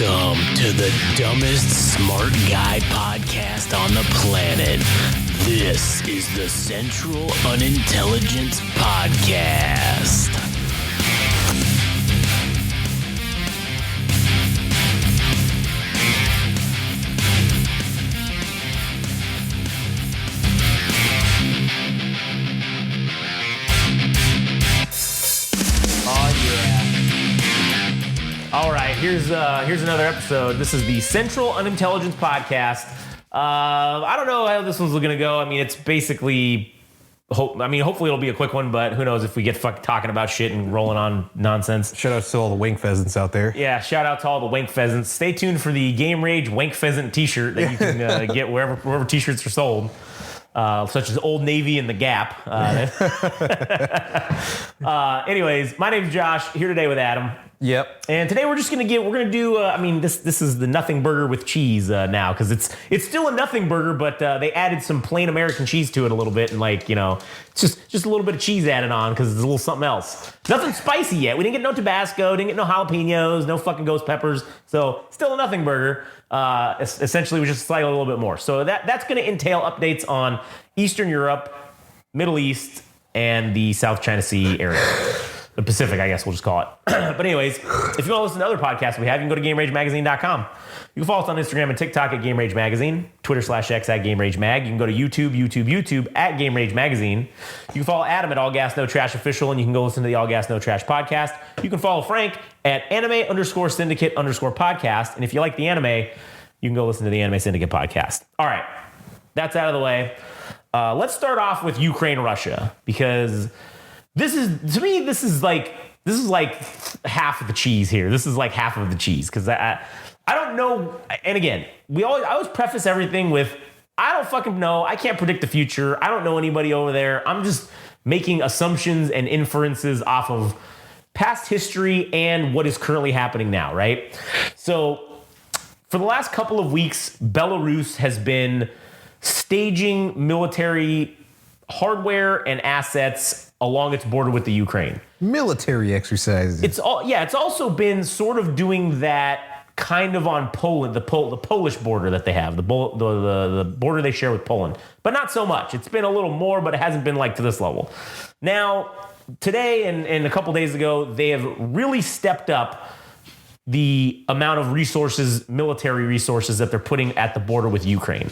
Welcome to the dumbest smart guy podcast on the planet. This is the Central Unintelligence Podcast. All right, here's another episode. This is the Central Unintelligence Podcast. I don't know how this one's going to go. I mean, it's basically, hopefully it'll be a quick one, but who knows if we get talking about shit and rolling on nonsense. Shout out to all the wink pheasants out there. Yeah, shout out to all the wink pheasants. Stay tuned for the Game Rage Wink Pheasant t-shirt that you can get wherever t-shirts are sold. Such as Old Navy and The Gap. Anyways, my name's Josh, here today with Adam. Yep. And today we're just gonna do. This is the nothing burger with cheese now, because it's still a nothing burger, but they added some plain American cheese to it a little bit, and it's just a little bit of cheese added on because it's a little something else. Nothing spicy yet. We didn't get no Tabasco, didn't get no jalapenos, no fucking ghost peppers. So still a nothing burger. Essentially, we just slightly a little bit more. So that's gonna entail updates on Eastern Europe, Middle East, and the South China Sea area. The Pacific, I guess we'll just call it. But anyways, if you want to listen to other podcasts we have, you can go to GameRageMagazine.com. You can follow us on Instagram and TikTok at Game Rage Magazine, Twitter/X at Game Rage Mag. You can go to YouTube at Game Rage Magazine. You can follow Adam at All Gas No Trash Official, and you can go listen to the All Gas No Trash podcast. You can follow Frank at anime_syndicate_podcast. And if you like the anime, you can go listen to the Anime Syndicate podcast. All right, that's out of the way. Let's start off with Ukraine, Russia, because this is like half of the cheese here. This is like half of the cheese, because I don't know. And again, I always preface everything with, I don't fucking know. I can't predict the future. I don't know anybody over there. I'm just making assumptions and inferences off of past history and what is currently happening now, right? So for the last couple of weeks, Belarus has been staging military hardware and assets along its border with the Ukraine. Military exercises. It's also been sort of doing that kind of on Poland, the Polish border that they have, the border they share with Poland, but not so much. It's been a little more, but it hasn't been like to this level. Now, today and a couple days ago, they have really stepped up the amount of resources, military resources, that they're putting at the border with Ukraine.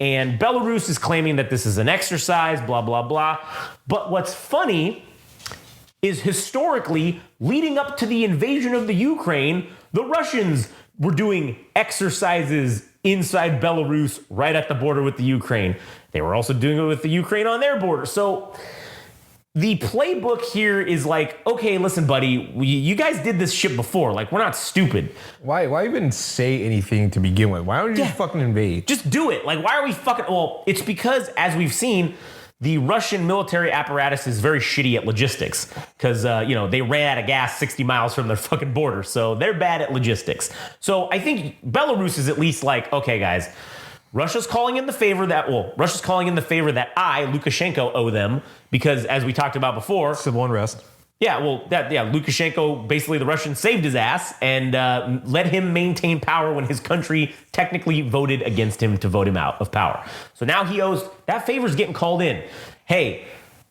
And Belarus is claiming that this is an exercise, blah, blah, blah. But what's funny is, historically, leading up to the invasion of the Ukraine, the Russians were doing exercises inside Belarus right at the border with the Ukraine. They were also doing it with the Ukraine on their border. So the playbook here is like, okay, listen, buddy, you guys did this shit before. Like, we're not stupid. Why even say anything to begin with? Why don't you just fucking invade? Just do it. Like, why are we fucking... Well, it's because, as we've seen, the Russian military apparatus is very shitty at logistics, because, they ran out of gas 60 miles from their fucking border. So they're bad at logistics. So I think Belarus is at least like, okay, guys, Russia's calling in the favor that I, Lukashenko, owe them, because, as we talked about before, civil unrest. Lukashenko, basically the Russians saved his ass and let him maintain power when his country technically voted against him to vote him out of power. So now he owes, that favor's getting called in. Hey,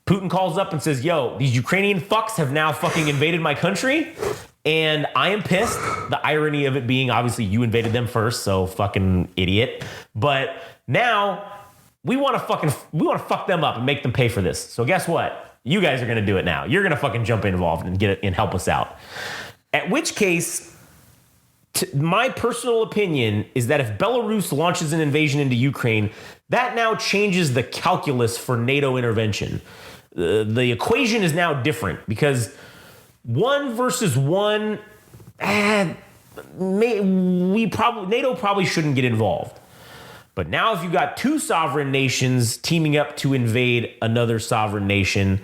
Putin calls up and says, yo, these Ukrainian fucks have now fucking invaded my country, and I am pissed. The irony of it being, obviously, you invaded them first, so fucking idiot. But now we want to fuck them up and make them pay for this. So guess what? You guys are going to do it now. You're going to fucking jump involved and get it and help us out. At which case, my personal opinion is that if Belarus launches an invasion into Ukraine, that now changes the calculus for NATO intervention. The equation is now different, because 1 versus 1, NATO probably shouldn't get involved. But now if you've got two sovereign nations teaming up to invade another sovereign nation,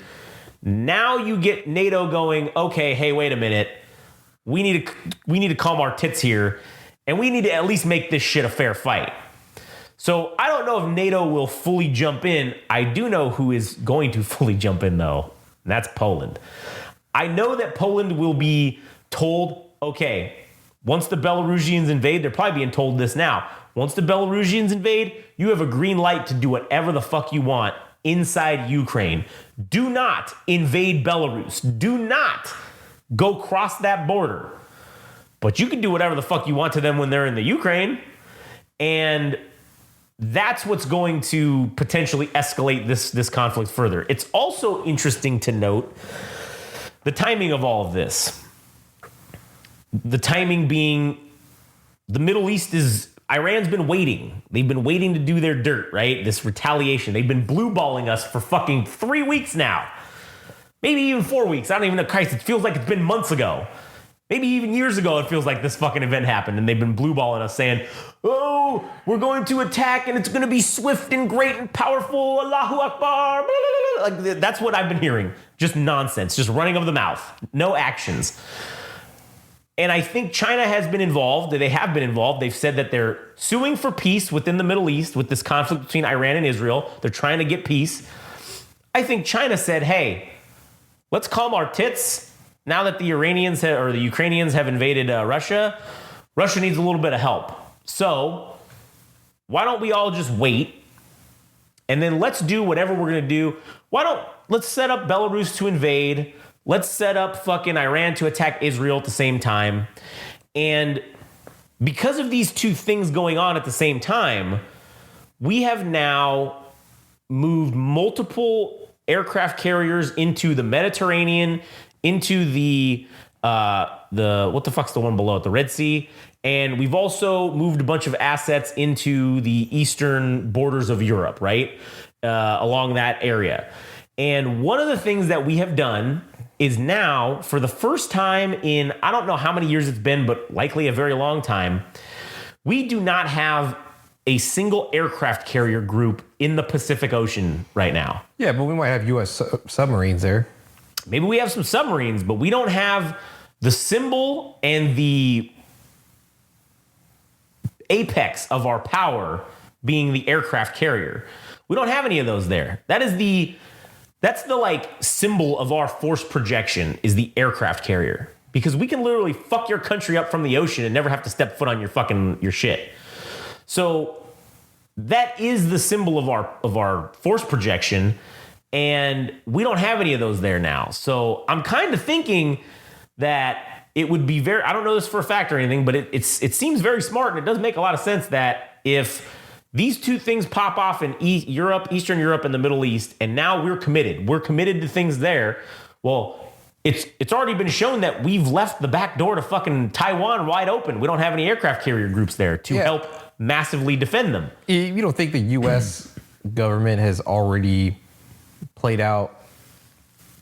now you get NATO going, okay, hey, wait a minute. We need to calm our tits here, and we need to at least make this shit a fair fight. So I don't know if NATO will fully jump in. I do know who is going to fully jump in, though, and that's Poland. I know that Poland will be told, okay, once the Belarusians invade, they're probably being told this now. Once the Belarusians invade, you have a green light to do whatever the fuck you want inside Ukraine. Do not invade Belarus. Do not go cross that border. But you can do whatever the fuck you want to them when they're in the Ukraine. And that's what's going to potentially escalate this conflict further. It's also interesting to note the timing of all of this. The timing being the Middle East is, Iran's been waiting. They've been waiting to do their dirt, right? This retaliation. They've been blue balling us for fucking 3 weeks now. Maybe even 4 weeks. I don't even know. Christ, it feels like it's been months ago. Maybe even years ago, it feels like this fucking event happened and they've been blue balling us saying, oh, we're going to attack and it's going to be swift and great and powerful. Allahu Akbar. Like, that's what I've been hearing. Just nonsense, just running of the mouth, no actions. And I think China has been involved. They have been involved. They've said that they're suing for peace within the Middle East with this conflict between Iran and Israel. They're trying to get peace. I think China said, hey, let's calm our tits. Now that the Iranians or the Ukrainians have invaded Russia, Russia needs a little bit of help. So why don't we all just wait and then let's do whatever we're going to do. Let's set up Belarus to invade. Let's set up fucking Iran to attack Israel at the same time. And because of these two things going on at the same time, we have now moved multiple aircraft carriers into the Mediterranean, into the what the fuck's the one below it? The Red Sea. And we've also moved a bunch of assets into the eastern borders of Europe, right? Along that area. And one of the things that we have done is now, for the first time in, I don't know how many years it's been, but likely a very long time, we do not have a single aircraft carrier group in the Pacific Ocean right now. Yeah, but we might have U.S. submarines there. Maybe we have some submarines, but we don't have the symbol and the apex of our power being the aircraft carrier. We don't have any of those there. That's the like symbol of our force projection is the aircraft carrier, because we can literally fuck your country up from the ocean and never have to step foot on your shit. So that is the symbol of our force projection, and we don't have any of those there now. So I'm kind of thinking that it would be I don't know this for a fact or anything, but it seems very smart, and it does make a lot of sense that if these two things pop off in Eastern Europe and the Middle East, and now we're committed to things there, well, it's already been shown that we've left the back door to fucking Taiwan wide open. We don't have any aircraft carrier groups there to help massively defend them. You don't think the U.S. government has already played out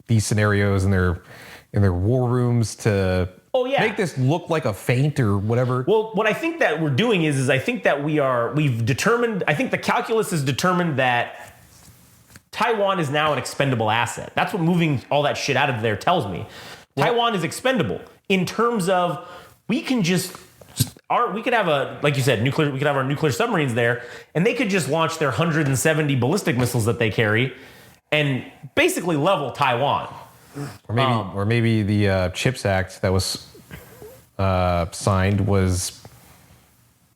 these scenarios in their war rooms to make this look like a feint or whatever? Well, what I think that we're doing is I think that we've determined, I think the calculus has determined that Taiwan is now an expendable asset. That's what moving all that shit out of there tells me. Taiwan is expendable in terms of we could have like you said, we could have our nuclear submarines there, and they could just launch their 170 ballistic missiles that they carry and basically level Taiwan. Or maybe the CHIPS Act that was signed was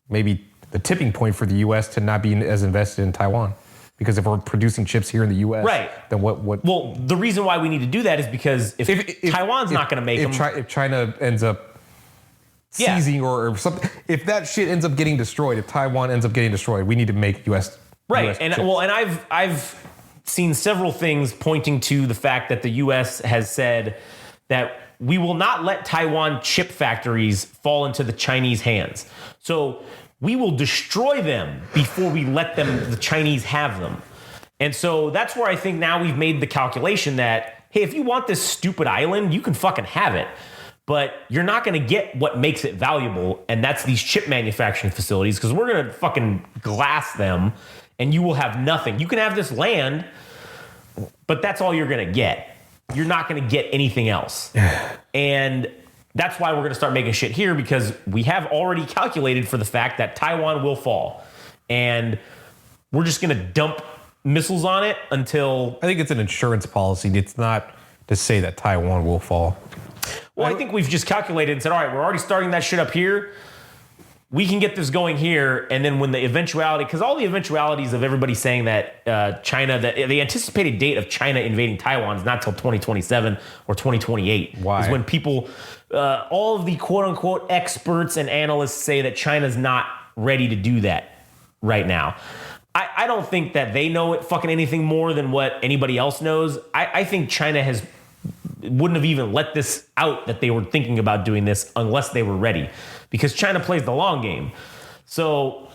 maybe the tipping point for the U.S. to not be as invested in Taiwan. Because if we're producing chips here in the U.S., then what? Well, the reason why we need to do that is because if Taiwan's not going to make them. If China ends up seizing or something, if that shit ends up getting destroyed, if Taiwan ends up getting destroyed, we need to make U.S. Right, US and chips. well, and I've seen several things pointing to the fact that the U.S. has said that we will not let Taiwan chip factories fall into the Chinese hands. So we will destroy them before we let the Chinese have them. And so that's where I think now we've made the calculation that, hey, if you want this stupid island, you can fucking have it. But you're not going to get what makes it valuable, and that's these chip manufacturing facilities, because we're going to fucking glass them, and you will have nothing. You can have this land, but that's all you're going to get. You're not going to get anything else. And that's why we're going to start making shit here, because we have already calculated for the fact that Taiwan will fall. And we're just going to dump missiles on it until... I think it's an insurance policy. It's not to say that Taiwan will fall. Well, I think we've just calculated and said, all right, we're already starting that shit up here. We can get this going here, and then when the eventuality, because all the eventualities of everybody saying that China, that the anticipated date of China invading Taiwan is not till 2027 or 2028. Why? Is when people, all of the quote unquote experts and analysts say that China's not ready to do that right now. I don't think that they know it fucking anything more than what anybody else knows. I think China wouldn't have even let this out that they were thinking about doing this unless they were ready, because China plays the long game. So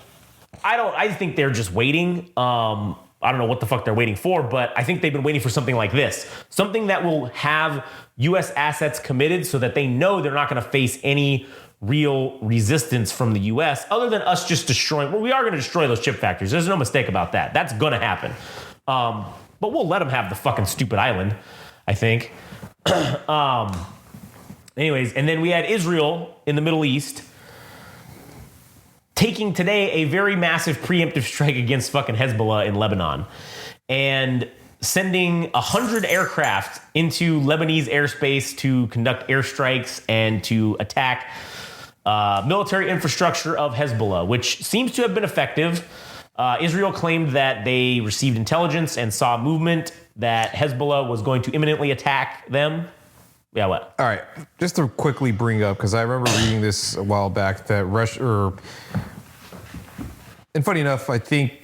I think they're just waiting. I don't know what the fuck they're waiting for, but I think they've been waiting for something like this, something that will have U.S. assets committed so that they know they're not going to face any real resistance from the U.S. other than us just destroying. Well, we are going to destroy those chip factories. There's no mistake about that. That's going to happen. But we'll let them have the fucking stupid island, I think. Anyways, and then we had Israel in the Middle East taking today a very massive preemptive strike against fucking Hezbollah in Lebanon and sending 100 aircraft into Lebanese airspace to conduct airstrikes and to attack military infrastructure of Hezbollah, which seems to have been effective. Israel claimed that they received intelligence and saw movement that Hezbollah was going to imminently attack them. Yeah, what? All right, just to quickly bring up, because I remember reading this a while back, that Russia, and funny enough, I think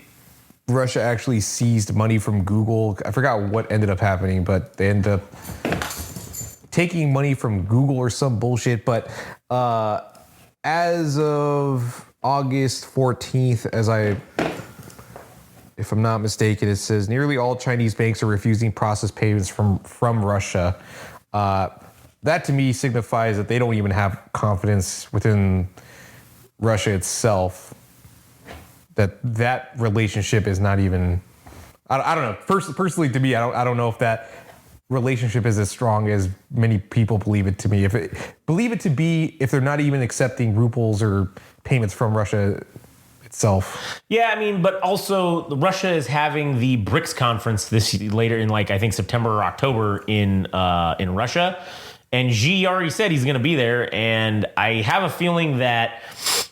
Russia actually seized money from Google. I forgot what ended up happening, but they ended up taking money from Google or some bullshit. But as of August 14th, if I'm not mistaken, it says nearly all Chinese banks are refusing process payments from Russia. That to me signifies that they don't even have confidence within Russia itself, that relationship is not even, I don't know. Personally, to me, I don't know if that relationship is as strong as many people believe it to me. If they're not even accepting rubles or payments from Russia itself. Yeah, I mean, but also Russia is having the BRICS conference later in I think September or October in Russia, and Xi already said he's going to be there, and I have a feeling that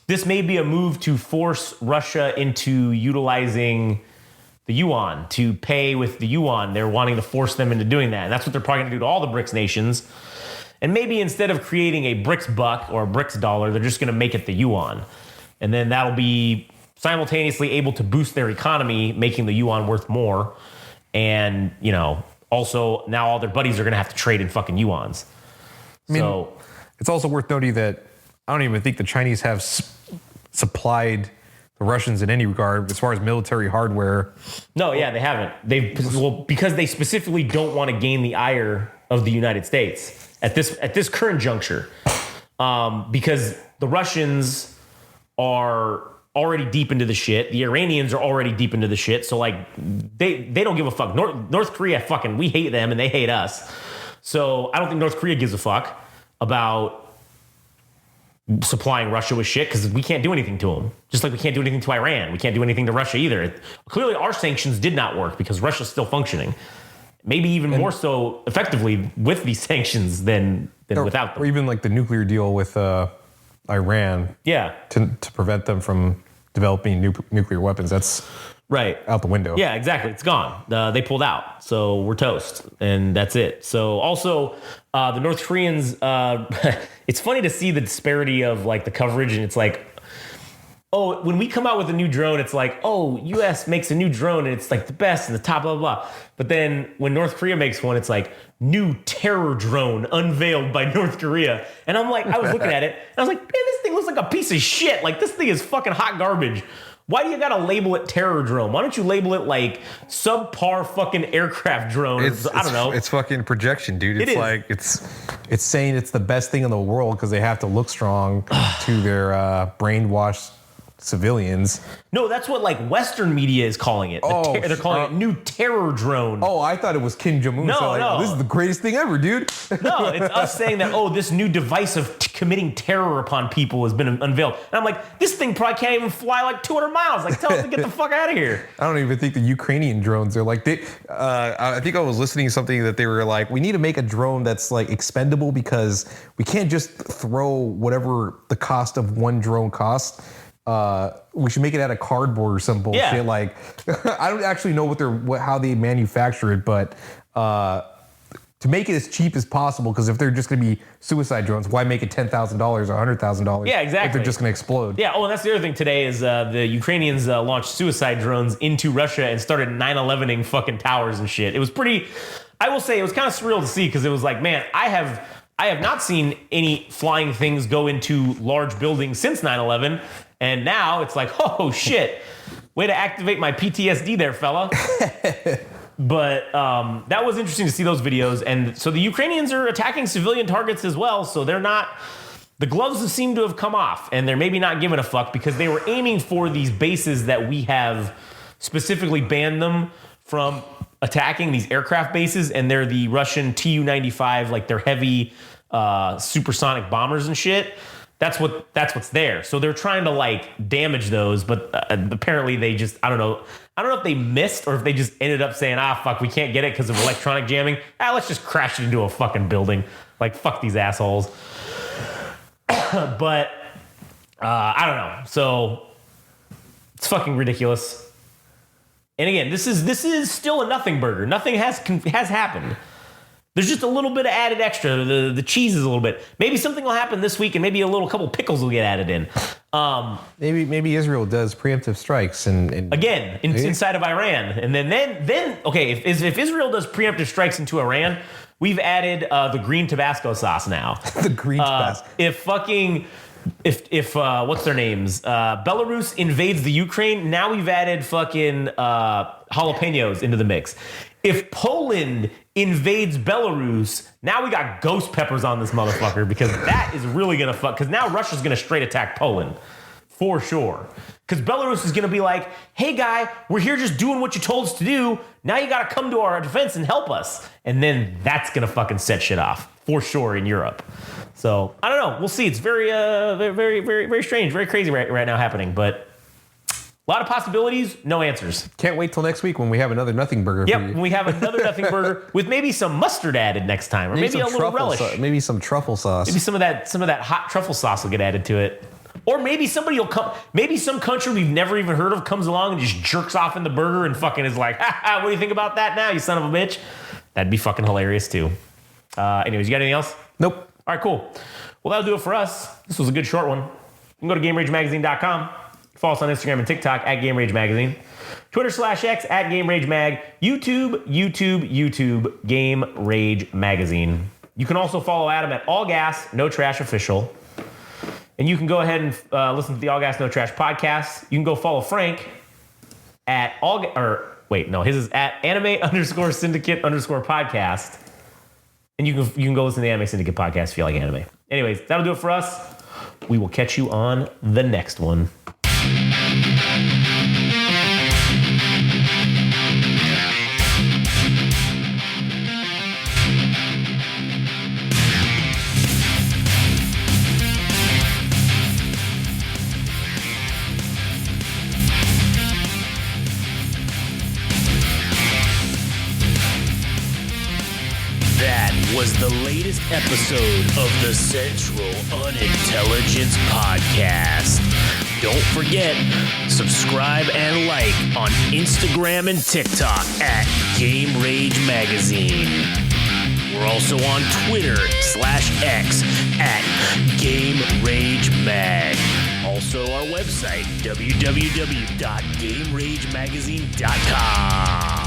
this may be a move to force Russia into utilizing the yuan, to pay with the yuan. They're wanting to force them into doing that, and that's what they're probably going to do to all the BRICS nations. And maybe instead of creating a BRICS buck or a BRICS dollar, they're just going to make it the yuan. And then that'll be simultaneously able to boost their economy, making the yuan worth more. And, also now all their buddies are going to have to trade in fucking yuans. So it's also worth noting that I don't even think the Chinese have supplied the Russians in any regard as far as military hardware. No, yeah, they haven't. Because they specifically don't want to gain the ire of the United States at this current juncture. Because the Russians are already deep into the shit. The Iranians are already deep into the shit. So they don't give a fuck. North Korea, we hate them and they hate us. So I don't think North Korea gives a fuck about supplying Russia with shit, because we can't do anything to them. Just like we can't do anything to Iran. We can't do anything to Russia either. Clearly our sanctions did not work because Russia's still functioning. Maybe even more so effectively with these sanctions than without them. Or even the nuclear deal with Iran. Yeah. To prevent them from developing nuclear weapons. That's right out the window. Yeah, exactly. It's gone. They pulled out. So we're toast. And that's it. So also the North Koreans, it's funny to see the disparity of the coverage. And it's when we come out with a new drone, it's US makes a new drone and it's the best and the top, blah, blah, blah. But then when North Korea makes one, it's new terror drone unveiled by North Korea. And I was looking at it and I was man, this thing looks like a piece of shit. This thing is fucking hot garbage. Why do you gotta label it terror drone? Why don't you label it subpar fucking aircraft drone? I don't know. It's fucking projection, dude. It's saying it's the best thing in the world because they have to look strong to their brainwashed civilians. No, that's what like Western media is calling it. They're calling it new terror drone. Oh, I thought it was Kim Jong-un. No, so no. This is the greatest thing ever, dude. No, it's us saying that, this new device of committing terror upon people has been unveiled. And I'm like, this thing probably can't even fly like 200 miles. Like, tell us to get the fuck out of here. I don't even think the Ukrainian drones are like, I think I was listening to something that they were like, we need to make a drone that's like expendable because we can't just throw whatever the cost of one drone costs. We should make it out of cardboard or some bullshit. Yeah. Like, I don't actually know how they manufacture it, but to make it as cheap as possible, because if they're just going to be suicide drones, why make it $10,000 or $100,000? Yeah, exactly. If they're just going to explode. Yeah. Oh, and that's the other thing today is the Ukrainians launched suicide drones into Russia and started 9/11ing fucking towers and shit. It was pretty. I will say it was kind of surreal to see because it was like, man, I have not seen any flying things go into large buildings since 9/11. And now it's like, oh, shit. Way to activate my PTSD there, fella. But that was interesting to see those videos. And so the Ukrainians are attacking civilian targets as well. So they're not... The gloves seem to have come off. And they're maybe not giving a fuck because they were aiming for these bases that we have specifically banned them from attacking, these aircraft bases. And they're the Russian Tu-95, like their heavy supersonic bombers and shit. That's what's there. So they're trying to like damage those, but apparently they just, I don't know if they missed or if they just ended up saying, fuck, we can't get it because of electronic jamming. Let's just crash it into a fucking building. Like, fuck these assholes. But I don't know. So it's fucking ridiculous. And again, this is still a nothing burger. Nothing has happened. There's just a little bit of added extra. The cheese is a little bit. Maybe something will happen this week, and maybe a couple pickles will get added in. Maybe Israel does preemptive strikes and again inside of Iran, and then okay. If Israel does preemptive strikes into Iran, we've added the green Tabasco sauce now. The green Tabasco. If what's their names? Belarus invades the Ukraine. Now we've added fucking jalapenos into the mix. If Poland invades Belarus, now we got ghost peppers on this motherfucker because that is really gonna fuck. Because now Russia's gonna straight attack Poland for sure. Because Belarus is gonna be like, "Hey guy, we're here just doing what you told us to do. Now you gotta come to our defense and help us." And then that's gonna fucking set shit off for sure in Europe. So I don't know. We'll see. It's very, very, very, very strange, very crazy right now happening, but. A lot of possibilities, no answers. Can't wait till next week when we have another nothing burger. Yep, when we have another nothing burger with maybe some mustard added next time, or maybe a little relish. Maybe some truffle sauce. Maybe some of that hot truffle sauce will get added to it. Or maybe somebody will come. Maybe some country we've never even heard of comes along and just jerks off in the burger and fucking is like, what do you think about that now, you son of a bitch? That'd be fucking hilarious too. Anyways, you got anything else? Nope. All right, cool. Well, that'll do it for us. This was a good short one. You can go to GameRageMagazine.com. Follow us on Instagram and TikTok at Game Rage Magazine. Twitter/X at Game Rage Mag. YouTube, Game Rage Magazine. You can also follow Adam at All Gas, No Trash Official. And you can go ahead and listen to the All Gas, No Trash podcast. You can go follow Frank at his is at anime_syndicate_podcast. And you can go listen to the Anime Syndicate podcast if you like anime. Anyways, that'll do it for us. We will catch you on the next one. That was the latest episode of the Central Unintelligence Podcast. Don't forget, subscribe and like on Instagram and TikTok at Game Rage Magazine. We're also on Twitter/X at Game Rage Mag. Also our website, www.GameRageMagazine.com.